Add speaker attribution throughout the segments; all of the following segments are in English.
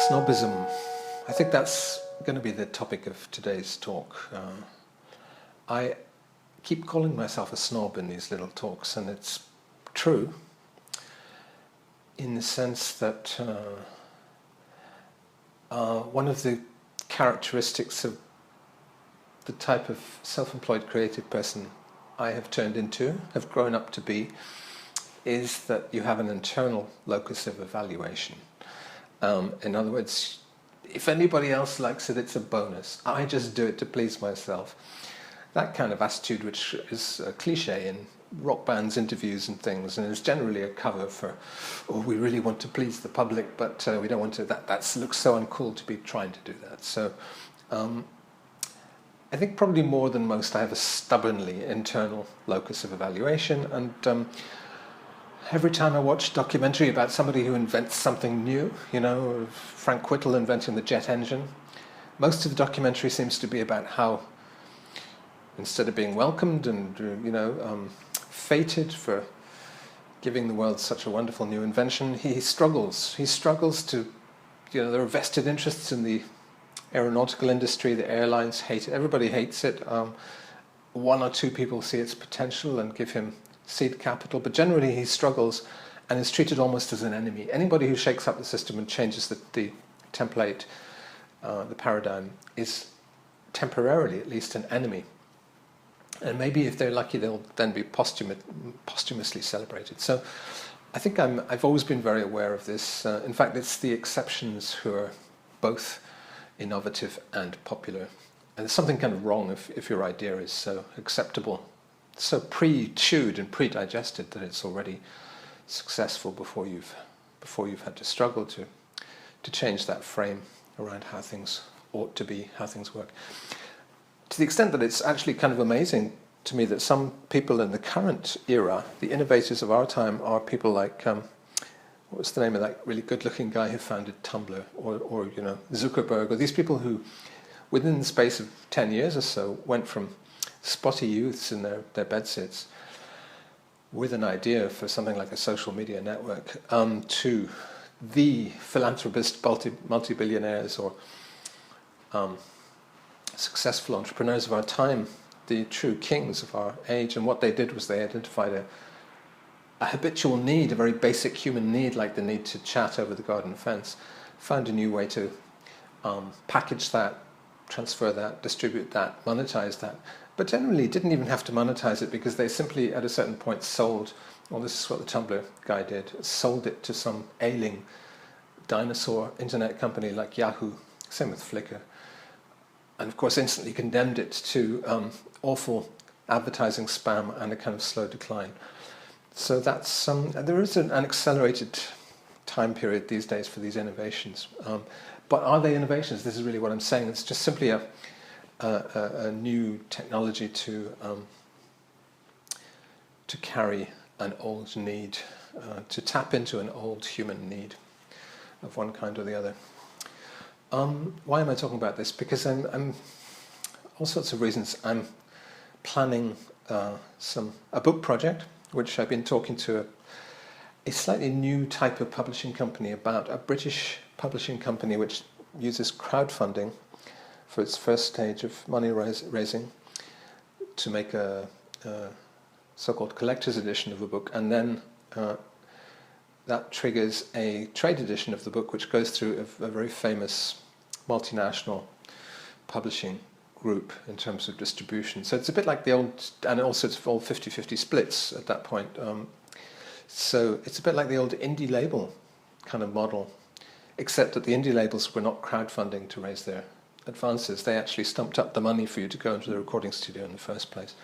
Speaker 1: Snobbism. I think that's going to be the topic of today's talk. I keep calling myself a snob in these little talks, and it's true in the sense that one of the characteristics of the type of self-employed creative person I have turned into, have grown up to be, is that you have an internal locus of evaluation. In other words, if anybody else likes it, it's a bonus. I just do it to please myself. That kind of attitude, which is a cliche in rock bands, interviews and things, and is generally a cover for, oh, we really want to please the public, but we don't want to, that looks so uncool to be trying to do that. So I think probably more than most I have a stubbornly internal locus of evaluation, and every time I watch a documentary about somebody who invents something new, you know, Frank Whittle inventing the jet engine, most of the documentary seems to be about how, instead of being welcomed and, feted for giving the world such a wonderful new invention, he struggles. He struggles to, there are vested interests in the aeronautical industry, the airlines hate it, everybody hates it. One or two people see its potential and give him seed capital, but generally he struggles and is treated almost as an enemy. Anybody who shakes up the system and changes the template, the paradigm, is temporarily at least an enemy. And maybe if they're lucky, they'll then be posthumously celebrated. So I think I've always been very aware of this. In fact, it's the exceptions who are both innovative and popular. And there's something kind of wrong if your idea is so acceptable, so pre-chewed and pre-digested that it's already successful before you've had to struggle to change that frame around how things ought to be, how things work. To the extent that it's actually kind of amazing to me that some people in the current era, the innovators of our time, are people like what was the name of that really good-looking guy who founded Tumblr, or Zuckerberg, or these people who, within the space of 10 years or so, went from spotty youths in their bedsits with an idea for something like a social media network to the philanthropist multi-billionaires or successful entrepreneurs of our time, the true kings of our age. And what they did was they identified a habitual need, a very basic human need, like the need to chat over the garden fence, found a new way to package that, transfer that, distribute that, monetize that. But generally didn't even have to monetize it, because they simply at a certain point sold, well, this is what the Tumblr guy did, sold it to some ailing dinosaur internet company like Yahoo, same with Flickr, and of course instantly condemned it to awful advertising spam and a kind of slow decline. So that's there is an accelerated time period these days for these innovations. But are they innovations? This is really what I'm saying. It's just simply a new technology to carry an old need, to tap into an old human need of one kind or the other. Why am I talking about this? Because I'm all sorts of reasons. I'm planning a book project, which I've been talking to a slightly new type of publishing company about, a British publishing company which uses crowdfunding for its first stage of money raising to make a so-called collector's edition of a book, and then that triggers a trade edition of the book, which goes through a very famous multinational publishing group in terms of distribution. So it's a bit like the old, and also it's all 50-50 splits at that point. So it's a bit like the old indie label kind of model, except that the indie labels were not crowdfunding to raise their advances. They actually stumped up the money for you to go into the recording studio in the first place.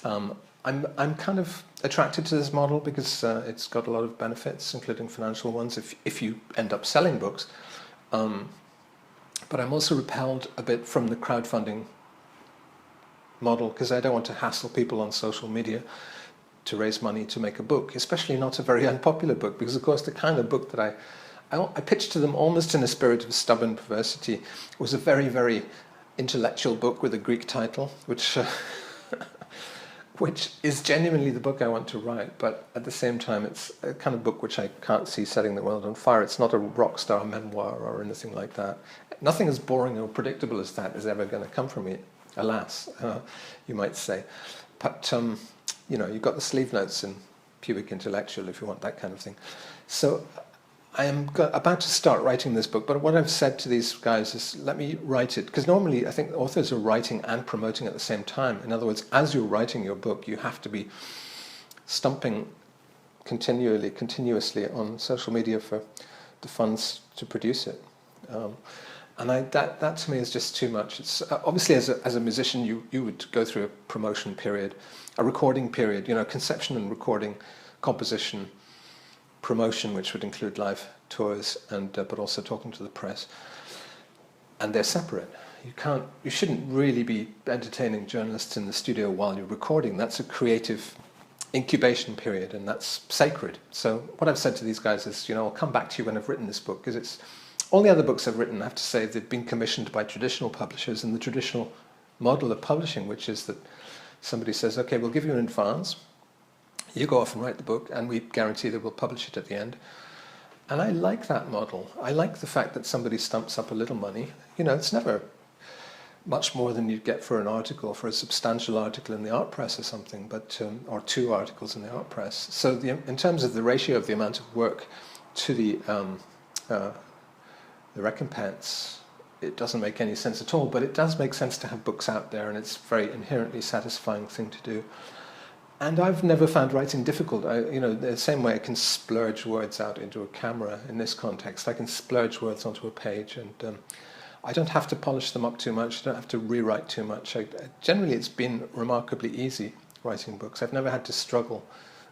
Speaker 1: I'm kind of attracted to this model because it's got a lot of benefits, including financial ones, if you end up selling books. But I'm also repelled a bit from the crowdfunding model because I don't want to hassle people on social media to raise money to make a book, especially not a very unpopular book, because of course the kind of book that I pitched to them almost in a spirit of stubborn perversity was a very, very intellectual book with a Greek title, which which is genuinely the book I want to write, but at the same time it's a kind of book which I can't see setting the world on fire. It's not a rock star memoir or anything like that. Nothing as boring or predictable as that is ever going to come from me, alas, you might say. But, you've got the sleeve notes in Pubic Intellectual if you want that kind of thing. So I am about to start writing this book, but what I've said to these guys is, let me write it, because normally I think authors are writing and promoting at the same time. In other words, as you're writing your book, you have to be stumping continuously on social media for the funds to produce it. And that to me is just too much. It's obviously, as a musician, you would go through a promotion period, a recording period, conception and recording, composition, promotion, which would include live tours, and but also talking to the press. And they're separate. You shouldn't really be entertaining journalists in the studio while you're recording. That's a creative incubation period, and that's sacred. So what I've said to these guys is, I'll come back to you when I've written this book, because it's all the other books I've written, I have to say, they've been commissioned by traditional publishers, and the traditional model of publishing, which is that somebody says, okay, we'll give you an advance, you go off and write the book, and we guarantee that we'll publish it at the end. And I like that model. I like the fact that somebody stumps up a little money. It's never much more than you'd get for an article, for a substantial article in the art press or something, but or 2 articles in the art press. So in terms of the ratio of the amount of work to the recompense, it doesn't make any sense at all, but it does make sense to have books out there, and it's a very inherently satisfying thing to do. And I've never found writing difficult. The same way I can splurge words out into a camera in this context, I can splurge words onto a page, and I don't have to polish them up too much, I don't have to rewrite too much. Generally, it's been remarkably easy writing books. I've never had to struggle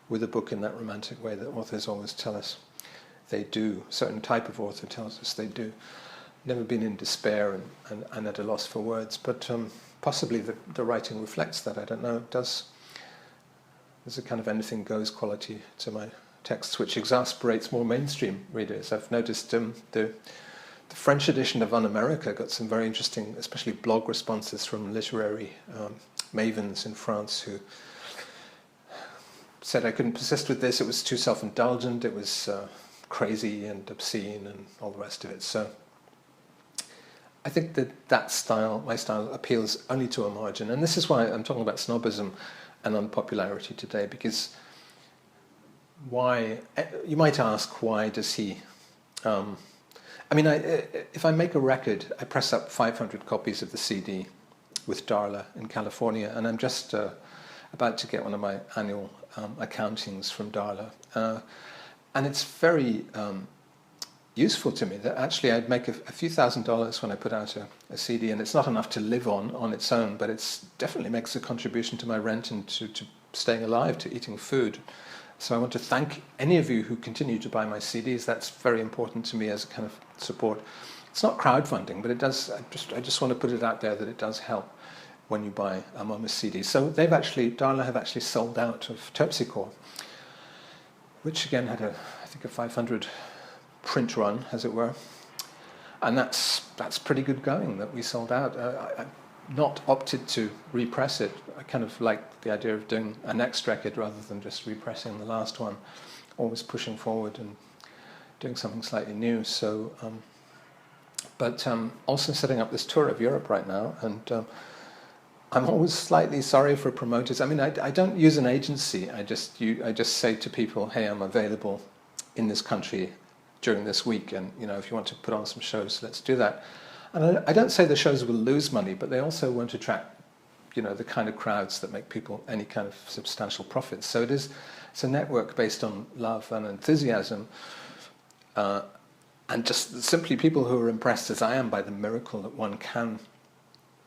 Speaker 1: with a book in that romantic way that authors always tell us they do. A certain type of author tells us they do. Never been in despair and at a loss for words, but possibly the writing reflects that. I don't know. There's a kind of anything goes quality to my texts, which exasperates more mainstream readers. I've noticed the French edition of Un-America got some very interesting, especially blog responses from literary mavens in France who said I couldn't persist with this, it was too self-indulgent, it was crazy and obscene and all the rest of it. So I think that style, my style, appeals only to a margin. And this is why I'm talking about snobbism and unpopularity today, because you might ask, why does he... if I make a record, I press up 500 copies of the CD with Darla in California, and I'm just about to get one of my annual accountings from Darla. And it's very useful to me that actually I'd make a few $1,000s when I put out a CD, and it's not enough to live on its own, but it definitely makes a contribution to my rent and to staying alive, to eating food. So I want to thank any of you who continue to buy my CDs. That's very important to me as a kind of support. It's not crowdfunding, but it does. I just want to put it out there that it does help when you buy a Momus CD. So Darla have actually sold out of Terpsichore, which again had I think a 500 print run, as it were, and that's pretty good going that we sold out. I've not opted to repress it. I kind of like the idea of doing a next record rather than just repressing the last one, always pushing forward and doing something slightly new. So, but also setting up this tour of Europe right now, and I'm always slightly sorry for promoters. I don't use an agency. I just say to people, hey, I'm available in this country during this week, and if you want to put on some shows, let's do that. And I don't say the shows will lose money, but they also won't attract the kind of crowds that make people any kind of substantial profits. So it's a network based on love and enthusiasm, and just simply people who are impressed as I am by the miracle that one can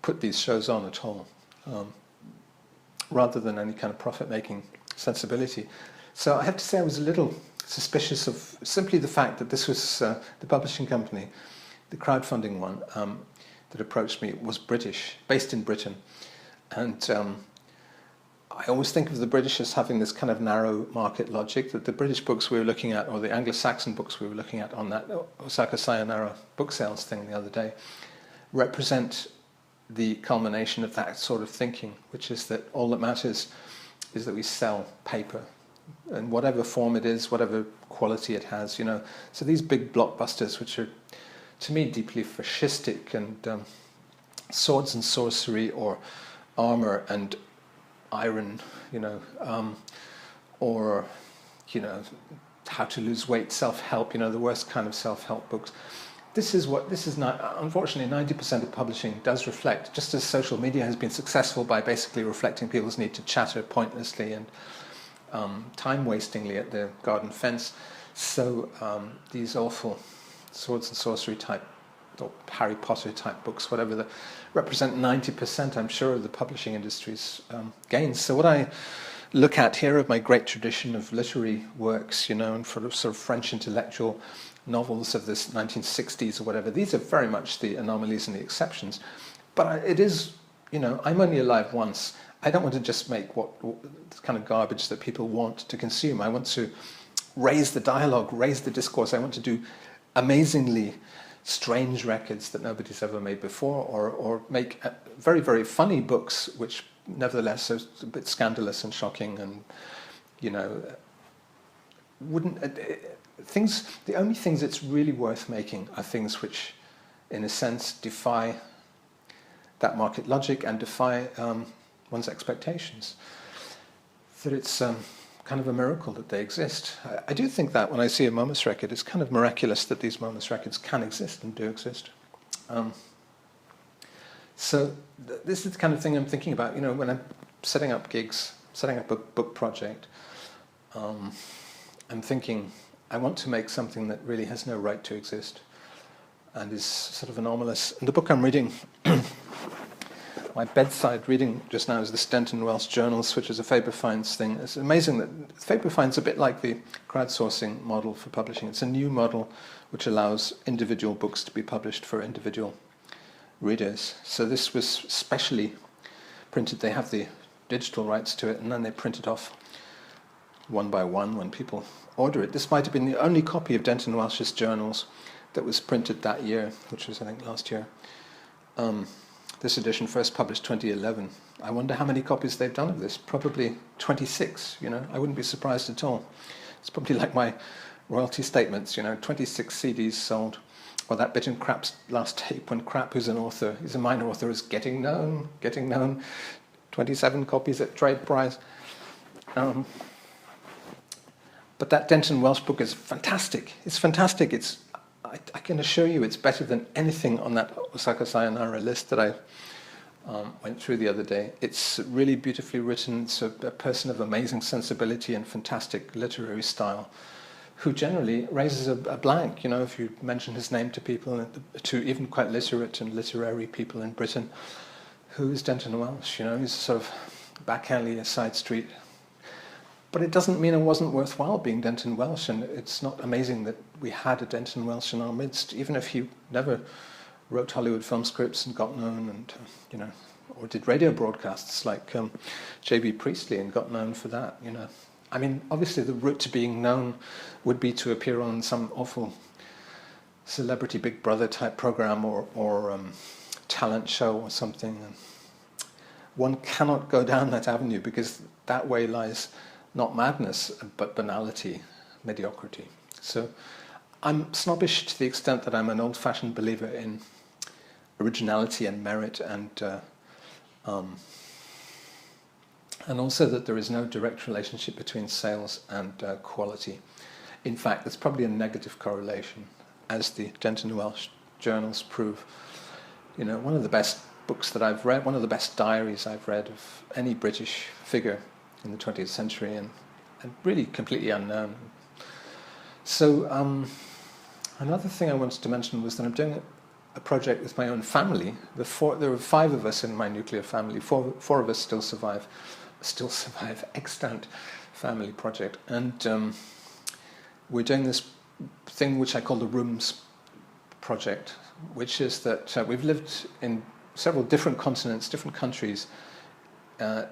Speaker 1: put these shows on at all, rather than any kind of profit-making sensibility. So I have to say I was a little suspicious of simply the fact that this was the publishing company, the crowdfunding one, that approached me was British, based in Britain. And I always think of the British as having this kind of narrow market logic, that the British books we were looking at, or the Anglo-Saxon books we were looking at on that Osaka Sayonara book sales thing the other day, represent the culmination of that sort of thinking, which is that all that matters is that we sell paper, in whatever form it is, whatever quality it has, you know. So these big blockbusters, which are, to me, deeply fascistic, and swords and sorcery, or armor and iron, you know, or, you know, how to lose weight, self-help, you know, the worst kind of self-help books. This is not, unfortunately, 90% of publishing does reflect, just as social media has been successful by basically reflecting people's need to chatter pointlessly and time-wastingly at the garden fence, so these awful swords and sorcery type, or Harry Potter type books, whatever, that represent 90%, I'm sure, of the publishing industry's gains. So what I look at here of my great tradition of literary works, you know, and sort of French intellectual novels of the 1960s or whatever, these are very much the anomalies and the exceptions. But it is, you know, I'm only alive once. I don't want to just make what kind of garbage that people want to consume. I want to raise the dialogue, raise the discourse. I want to do amazingly strange records that nobody's ever made before, or make very, very funny books, which nevertheless are a bit scandalous and shocking, and, you know, the only things that's really worth making are things which, in a sense, defy that market logic and defy one's expectations. That it's kind of a miracle that they exist. I do think that when I see a Momus record, it's kind of miraculous that these Momus records can exist and do exist. So this is the kind of thing I'm thinking about, you know, when I'm setting up gigs, setting up a book project. I'm thinking, I want to make something that really has no right to exist and is sort of anomalous. And the book I'm reading, my bedside reading just now, is the Stenton Welsh Journals, which is a Faber Fines thing. It's amazing that Faber Fines is a bit like the crowdsourcing model for publishing. It's a new model which allows individual books to be published for individual readers. So this was specially printed. They have the digital rights to it, and then they print it off one by one when people order it. This might have been the only copy of Denton Welsh's journals that was printed that year, which was, I think, last year. This edition first published 2011. I wonder how many copies they've done of this. Probably 26, you know. I wouldn't be surprised at all. It's probably like my royalty statements, you know, 26 CDs sold. Or that bit in Krapp's last tape when Krapp, who's an author, he's a minor author, is getting known. 27 copies at trade price. But that Denton Welsh book is fantastic. It's fantastic. I can assure you it's better than anything on that Osaka Sayonara list that I went through the other day. It's really beautifully written. It's a person of amazing sensibility and fantastic literary style, who generally raises a blank, you know, if you mention his name to people, to even quite literate and literary people in Britain. Who is Denton Welsh? You know, he's sort of back alley, a side street. But it doesn't mean it wasn't worthwhile being Denton Welsh, and it's not amazing that we had a Denton Welsh in our midst, even if he never wrote Hollywood film scripts and got known, and you know, or did radio broadcasts like J.B. Priestley and got known for that. You know, I mean, obviously the route to being known would be to appear on some awful Celebrity Big Brother type program or talent show or something. And one cannot go down that avenue, because that way lies not madness, but banality, mediocrity. So I'm snobbish to the extent that I'm an old-fashioned believer in originality and merit, and also that there is no direct relationship between sales and quality. In fact, there's probably a negative correlation, as the Denton Welsh journals prove. You know, one of the best books that I've read, one of the best diaries I've read of any British figure in the 20th century, and really completely unknown. So another thing I wanted to mention was that I'm doing a project with my own family. There are 5 of us in my nuclear family. Four of us still survive, extant family project. And we're doing this thing which I call the Rooms Project, which is that we've lived in several different continents, different countries,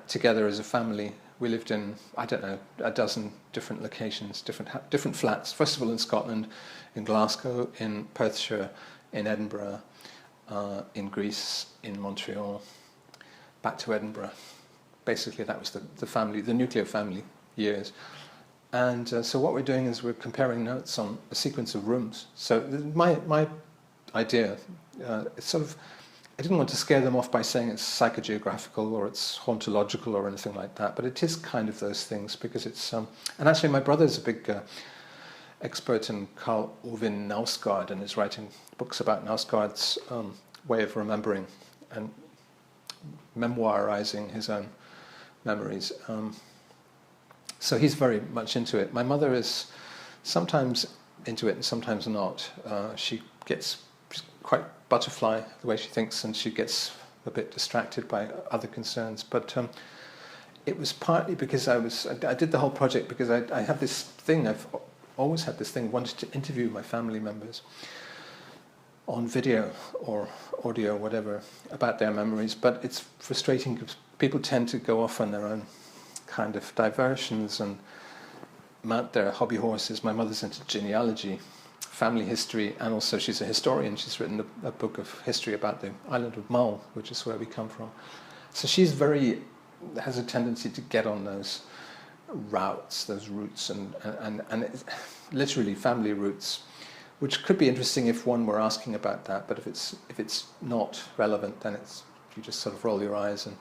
Speaker 1: together as a family. We lived in, I don't know, a dozen different locations, different flats. First of all in Scotland, in Glasgow, in Perthshire, in Edinburgh, in Greece, in Montreal, back to Edinburgh. basically that was the family, the nuclear family years. And so what we're doing is we're comparing notes on a sequence of rooms. So my idea, it's sort of, I didn't want to scare them off by saying it's psychogeographical or it's hauntological or anything like that, but it is kind of those things because it's... and actually my brother's a big expert in Carl Orvin Knausgaard and is writing books about Knausgaard's way of remembering and memoirizing his own memories. So he's very much into it. My mother is sometimes into it and sometimes not. She's quite butterfly the way she thinks, and she gets a bit distracted by other concerns. But it was partly because I did the whole project because I had this thing, I've always had this thing, wanted to interview my family members on video or audio or whatever about their memories, but it's frustrating because people tend to go off on their own kind of diversions and mount their hobby horses. My mother's into genealogy, family history, and also she's a historian. She's written a book of history about the island of Mull, which is where we come from. So she's has a tendency to get on those routes, those roots, and it's literally family roots, which could be interesting if one were asking about that, but if it's not relevant, then you just sort of roll your eyes and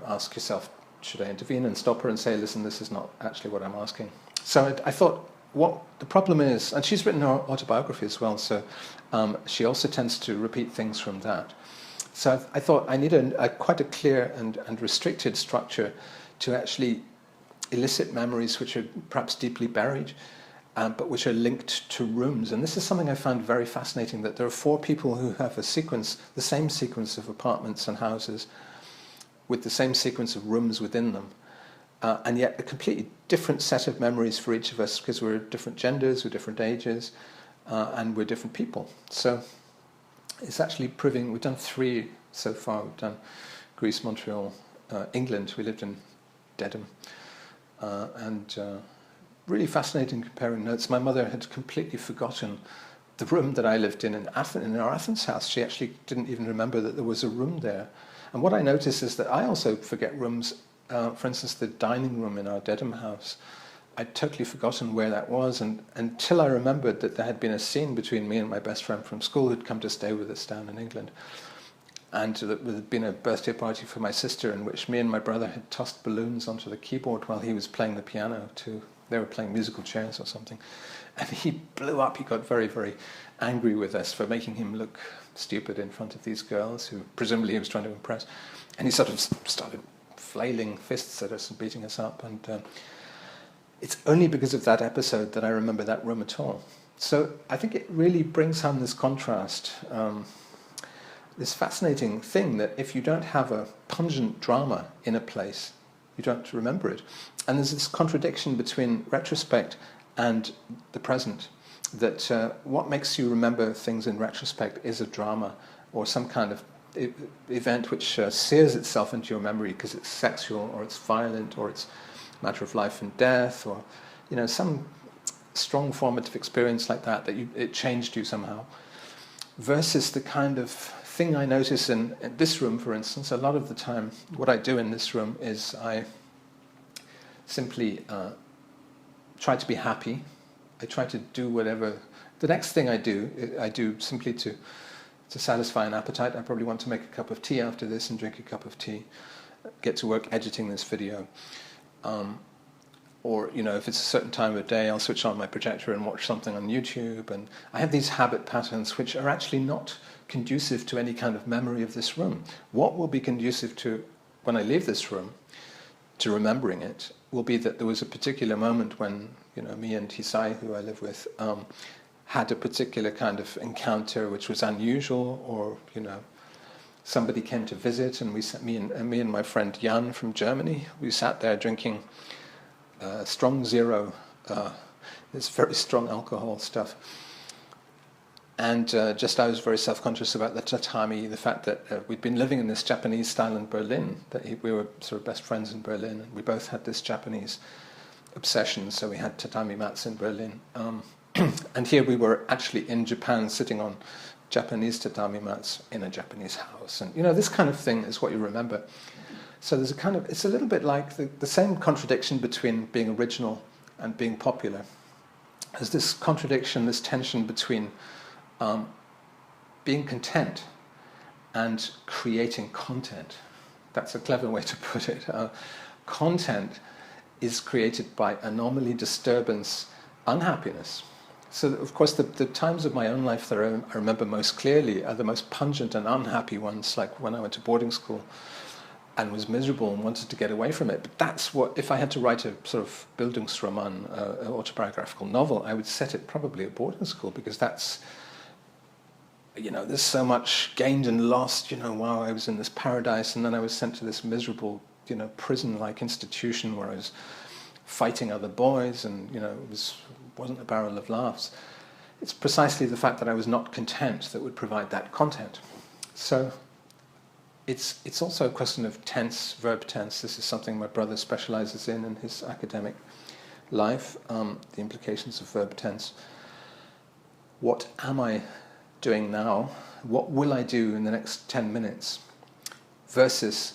Speaker 1: ask yourself, should I intervene and stop her and say, listen, this is not actually what I'm asking. So I thought, what the problem is, and she's written her autobiography as well, so she also tends to repeat things from that. So I thought I need quite a clear and restricted structure to actually elicit memories which are perhaps deeply buried, but which are linked to rooms. And this is something I found very fascinating, that there are 4 people who have the same sequence of apartments and houses with the same sequence of rooms within them, and yet a completely different set of memories for each of us because we're different genders, we're different ages, and we're different people. So it's actually proving, we've done 3 so far. We've done Greece, Montreal, England. We lived in Dedham, and really fascinating comparing notes. My mother had completely forgotten the room that I lived in our Athens house. She actually didn't even remember that there was a room there. And what I notice is that I also forget rooms. For instance, the dining room in our Dedham house, I'd totally forgotten where that was, and until I remembered that there had been a scene between me and my best friend from school who'd come to stay with us down in England. And there had been a birthday party for my sister in which me and my brother had tossed balloons onto the keyboard while he was playing the piano. They were playing musical chairs or something. And he blew up. He got very, very angry with us for making him look stupid in front of these girls who presumably he was trying to impress. And he sort of started flailing fists at us and beating us up. And it's only because of that episode that I remember that room at all. So I think it really brings home this contrast, this fascinating thing that if you don't have a pungent drama in a place, you don't remember it. And there's this contradiction between retrospect and the present, that what makes you remember things in retrospect is a drama or some kind of event which sears itself into your memory because it's sexual or it's violent or it's a matter of life and death, or some strong formative experience like that it changed you somehow, versus the kind of thing I notice in this room, for instance. A lot of the time what I do in this room is I simply try to be happy. I try to do whatever. The next thing I do simply to satisfy an appetite. I probably want to make a cup of tea after this and drink a cup of tea, get to work editing this video. Or, if it's a certain time of day, I'll switch on my projector and watch something on YouTube. And I have these habit patterns which are actually not conducive to any kind of memory of this room. What will be conducive to, when I leave this room, to remembering it, will be that there was a particular moment when, me and Hisai, who I live with, had a particular kind of encounter which was unusual, or, somebody came to visit, and me and my friend Jan from Germany, we sat there drinking strong zero, this very strong alcohol stuff. And I was very self-conscious about the tatami, the fact that we'd been living in this Japanese style in Berlin, that we were sort of best friends in Berlin, and we both had this Japanese obsession, so we had tatami mats in Berlin. And here we were actually in Japan sitting on Japanese tatami mats in a Japanese house. And, this kind of thing is what you remember. So there's a kind of, it's a little bit like the same contradiction between being original and being popular. There's this contradiction, this tension between being content and creating content. That's a clever way to put it. Content is created by anomaly, disturbance, unhappiness. So, of course, the times of my own life that I remember most clearly are the most pungent and unhappy ones, like when I went to boarding school and was miserable and wanted to get away from it. But that's what, if I had to write a sort of Bildungsroman, an autobiographical novel, I would set it probably at boarding school, because that's, there's so much gained and lost, wow, I was in this paradise and then I was sent to this miserable, prison-like institution where I was fighting other boys and, it wasn't a barrel of laughs. It's precisely the fact that I was not content that would provide that content. So it's also a question of tense, verb tense. This is something my brother specializes in his academic life, the implications of verb tense. What am I doing now? What will I do in the next 10 minutes? Versus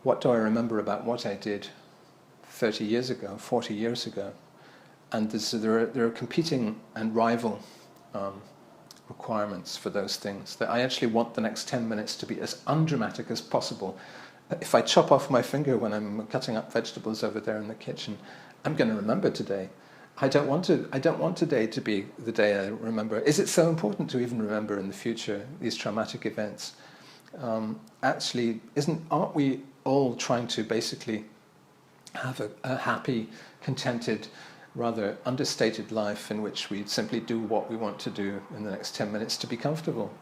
Speaker 1: what do I remember about what I did 30 years ago, 40 years ago? And there are competing and rival requirements for those things, that I actually want the next 10 minutes to be as undramatic as possible. If I chop off my finger when I'm cutting up vegetables over there in the kitchen, I'm going to remember today. I don't want today to be the day I remember. Is it so important to even remember in the future these traumatic events? Actually, aren't we all trying to basically have a happy, contented, rather understated life in which we simply do what we want to do in the next 10 minutes to be comfortable,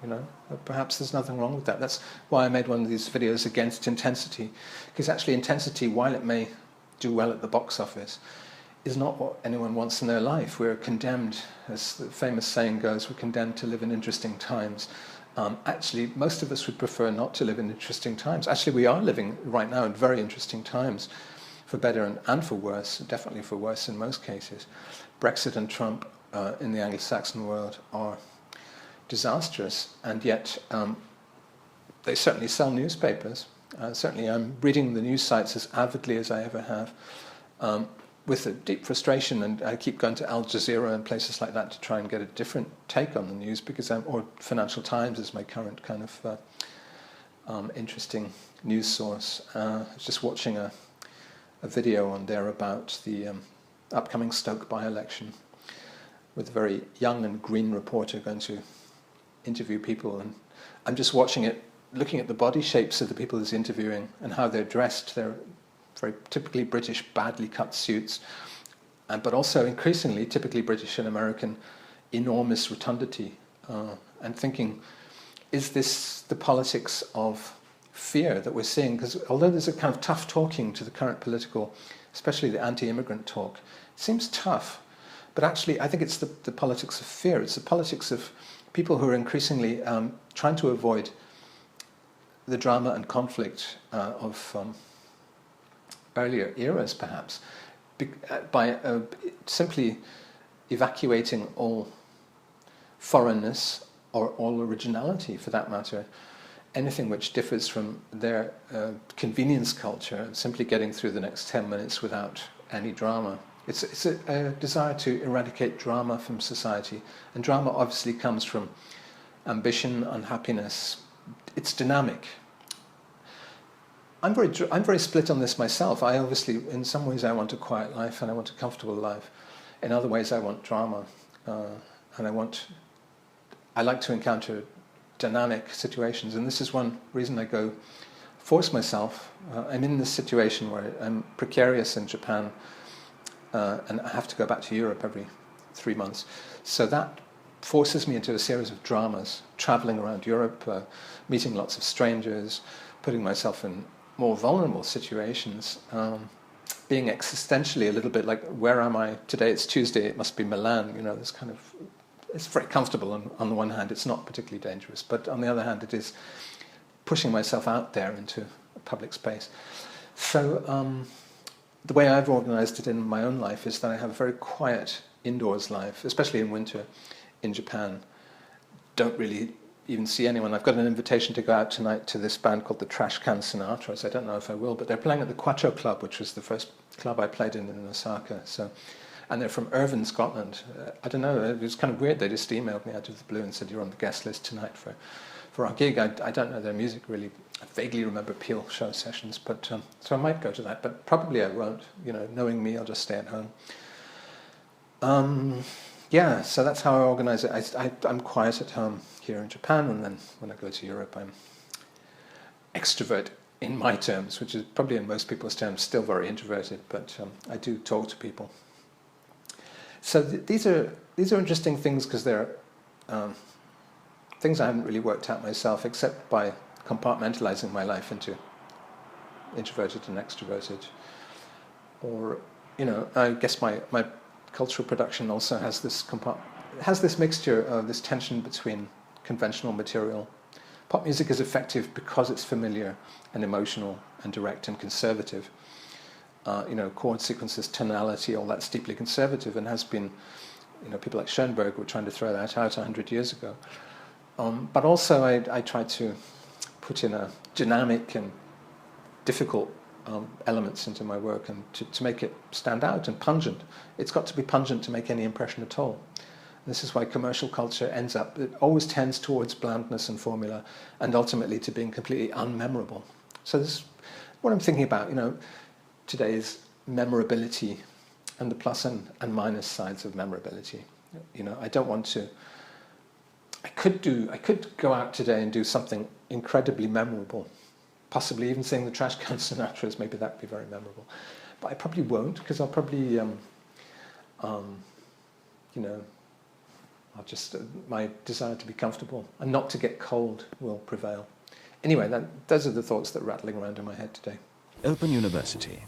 Speaker 1: Perhaps there's nothing wrong with that. That's why I made one of these videos against intensity, because actually intensity, while it may do well at the box office, is not what anyone wants in their life. We're condemned, as the famous saying goes, we're condemned to live in interesting times. Actually, most of us would prefer not to live in interesting times. Actually, we are living right now in very interesting times, for better and for worse, definitely for worse in most cases. Brexit and Trump in the Anglo-Saxon world are disastrous, and yet they certainly sell newspapers. Certainly I'm reading the news sites as avidly as I ever have, with a deep frustration, and I keep going to Al Jazeera and places like that to try and get a different take on the news, because or Financial Times is my current kind of interesting news source. I was just watching a video on there about the upcoming Stoke by-election, with a very young and green reporter going to interview people, and I'm just watching it, looking at the body shapes of the people he's interviewing and how they're dressed. They're very typically British, badly cut suits, but also increasingly typically British and American enormous rotundity, and thinking, is this the politics of fear that we're seeing? Because although there's a kind of tough talking to the current political, especially the anti-immigrant talk, it seems tough, but actually I think it's the politics of fear. It's the politics of people who are increasingly trying to avoid the drama and conflict of earlier eras, perhaps, by simply evacuating all foreignness, or all originality for that matter, anything which differs from their convenience culture, simply getting through the next 10 minutes without any drama. It's a desire to eradicate drama from society, and drama obviously comes from ambition, unhappiness. It's dynamic. I'm very split on this myself. I obviously, in some ways, I want a quiet life and I want a comfortable life. In other ways, I want drama, and I like to encounter dynamic situations, and this is one reason I force myself. I'm in this situation where I'm precarious in Japan, and I have to go back to Europe every 3 months. So that forces me into a series of dramas, traveling around Europe, meeting lots of strangers, putting myself in more vulnerable situations, being existentially a little bit like, where am I today? It's Tuesday, it must be Milan. This kind of, it's very comfortable on the one hand, it's not particularly dangerous, but on the other hand, it is pushing myself out there into a public space. So the way I've organized it in my own life is that I have a very quiet indoors life, especially in winter in Japan. Don't really even see anyone. I've got an invitation to go out tonight to this band called the Trash Can Sinatras. I don't know if I will, but they're playing at the Quattro Club, which was the first club I played in Osaka. So, and they're from Irvine, Scotland. I don't know, it was kind of weird. They just emailed me out of the blue and said, you're on the guest list tonight for our gig. I don't know their music really. I vaguely remember Peel show sessions, but so I might go to that, but probably I won't. You know, knowing me, I'll just stay at home. Yeah, so that's how I organise it. I'm quiet at home here in Japan, and then when I go to Europe, I'm extrovert in my terms, which is probably in most people's terms still very introverted, but I do talk to people. So these are interesting things because they're things I haven't really worked out myself, except by compartmentalising my life into introverted and extroverted. Or, you know, I guess my cultural production also has this mixture of this tension between conventional material. Pop music is effective because it's familiar and emotional and direct and conservative. You know, chord sequences, tonality, all that's deeply conservative and has been, you know, people like Schoenberg were trying to throw that out 100 years ago. But also I try to put in a dynamic and difficult elements into my work and to make it stand out and pungent. It's got to be pungent to make any impression at all. This is why commercial culture it always tends towards blandness and formula and ultimately to being completely unmemorable. So this is what I'm thinking about, you know, today's memorability and the plus and minus sides of memorability. You know, I don't want to, I could go out today and do something incredibly memorable, possibly even sing the Trash Can Sinatras. Maybe that would be very memorable. But I probably won't, because I'll probably, you know, I'll just, my desire to be comfortable and not to get cold will prevail. Anyway, those are the thoughts that are rattling around in my head today.
Speaker 2: Open University.